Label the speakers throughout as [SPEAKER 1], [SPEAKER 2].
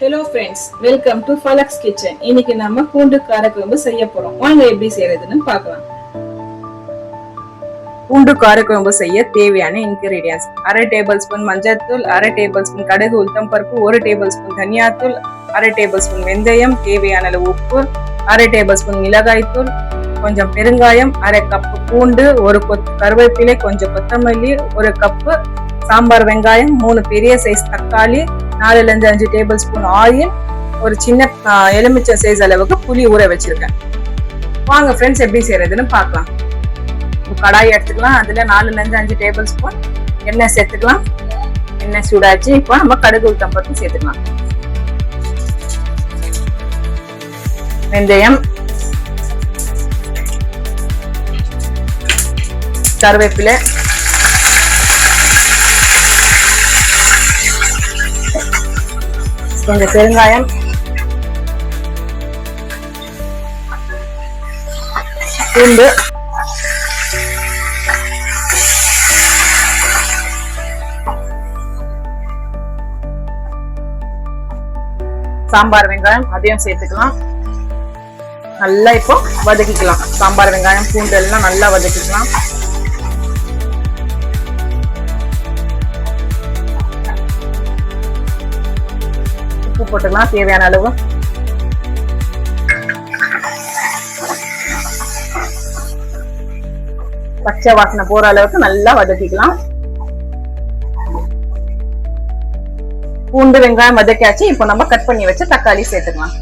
[SPEAKER 1] Hello friends, welcome to Falak's Kitchen. இன்னைக்கு நம்ம பூண்டு காரக்குழம்பு செய்ய போறோம். வாங்க எப்படி செய்யறதுன்னு பார்க்கலாம். பூண்டு காரக்குழம்பு செய்ய தேவையான இன்கிரிடியன்ட்ஸ்: 1/2 டேபிள்ஸ்பூன் மஞ்சள் தூள், 1/2 டேபிள்ஸ்பூன் கடுகு உளுத்தம் பருப்பு, 1 டேபிள்ஸ்பூன் தனியா தூள், 1/2 டேபிள்ஸ்பூன் வெந்தயம், தேவையான அளவு உப்பு, 1/2 டேபிள்ஸ்பூன் மிளகாய் தூள், கொஞ்சம் பெருங்காயம், 1/2 கப் பூண்டு, 1 கொத்து கருவேப்பிலை, கொஞ்சம் கொத்தமல்லி, 1 கப்பு சாம்பார் வெங்காயம், 3 பெரிய சைஸ் தக்காளி, 4-5 டேபிள் ஸ்பூன் ஆயில், ஒரு சின்ன எலுமிச்சை சைஸ் அளவுக்கு புளி ஊற வச்சிருக்கேன். வாங்க ஃப்ரெண்ட்ஸ் எப்படி செய்யறதுன்னு பார்க்கலாம். கடாய் எடுத்துக்கலாம். அதுல 4-5 டேபிள் ஸ்பூன் எண்ணெய் சேர்த்துக்கலாம். எண்ணெய் சூடாச்சு. இப்போ நம்ம கடுகு உளுத்தம் பருப்பு சேர்த்துக்கலாம். வெந்தயம், கருவேப்பிலை, கொஞ்சம் பெருங்காயம், பூண்டு, சாம்பார் வெங்காயம் அதையும் சேர்த்துக்கலாம். நல்லா இப்போ வதக்கிக்கலாம். சாம்பார் வெங்காயம் பூண்டு எல்லாம் நல்லா வதக்கிக்கலாம். உப்பு போட்டுக்கலாம் தேவையான அளவு. பச்சை வாசனை போற அளவுக்கு நல்லா வதக்கிக்கலாம். பூண்டு வெங்காயம் வதக்கியாச்சு. இப்போ நம்ம கட் பண்ணி வச்ச தக்காளி சேர்த்துக்கலாம்.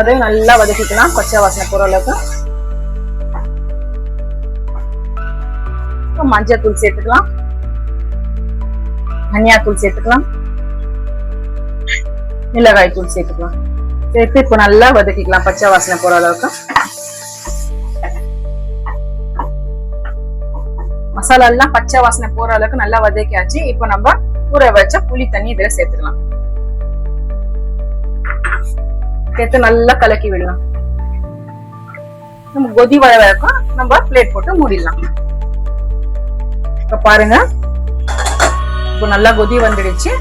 [SPEAKER 1] அதையும் நல்லா வதக்கிக்கலாம் பச்சை வாசனை போற அளவுக்கு. மஞ்சள் தூள் சேர்த்துக்கலாம். தனியா தூள் சேர்த்துக்கலாம். மிளகாய் தூள் சேர்த்துக்கலாம். சேர்த்து இப்போ நல்லா வதக்கிக்கலாம் பச்சை வாசனை போற அளவுக்கு. மசாலா எல்லாம் பச்சை வாசனை போற அளவுக்கு நல்லா வதக்கியாச்சு. இப்போ நம்ம ஊற வச்ச புளி தண்ணி இதுல சேர்த்துக்கலாம். சேர்த்து நல்லா கலக்கி விடலாம். நம்ம கொதி வர வரைக்கும் நம்ம பிளேட் போட்டு மூடிடலாம். இப்ப பாருங்க, இப்போ நல்லா கொதி வந்துடுச்சு.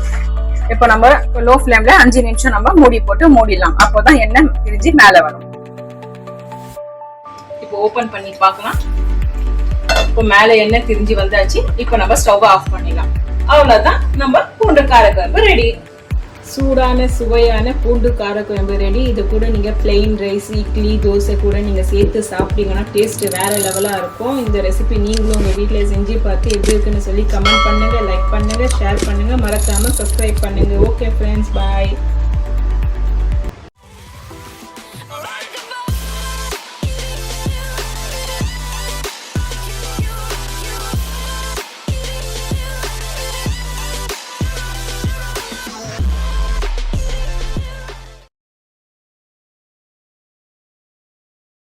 [SPEAKER 1] இப்போ நம்ம லோ ஃப்ளேம்ல 5 நிமிஷம் நம்ம மூடி போட்டு மூடிடலாம். அப்போதான் எண்ணெய் பிரிஞ்சு மேல வரும். இப்போ ஓபன் பண்ணி பார்க்கலாம். இப்போ மேல எண்ணெய் திரிஞ்சு வந்தாச்சு. இப்போ நம்ம ஸ்டவ் ஆஃப் பண்ணிடலாம். அவ்வளவுதான், நம்ம பூண்டு காரக்குழம்பு ரெடி. சூடான சுவையான பூண்டு காரக்குழம்பு ரெடி. இது கூட நீங்க பிளெயின் ரைஸ், இட்லி, தோசை கூட நீங்க சேர்த்து சாப்பிட்டீங்கன்னா டேஸ்ட் வேற லெவலா இருக்கும். இந்த ரெசிபி நீங்களும் உங்க வீட்டுல செஞ்சு பார்த்து எப்படி இருக்குன்னு சொல்லி கமெண்ட் பண்ணுங்க, லைக் பண்ணுங்க, ஷேர் பண்ணுங்க, மறக்காம சப்ஸ்கிரைப் பண்ணுங்க. ஓகே ஃப்ரெண்ட்ஸ், பாய்.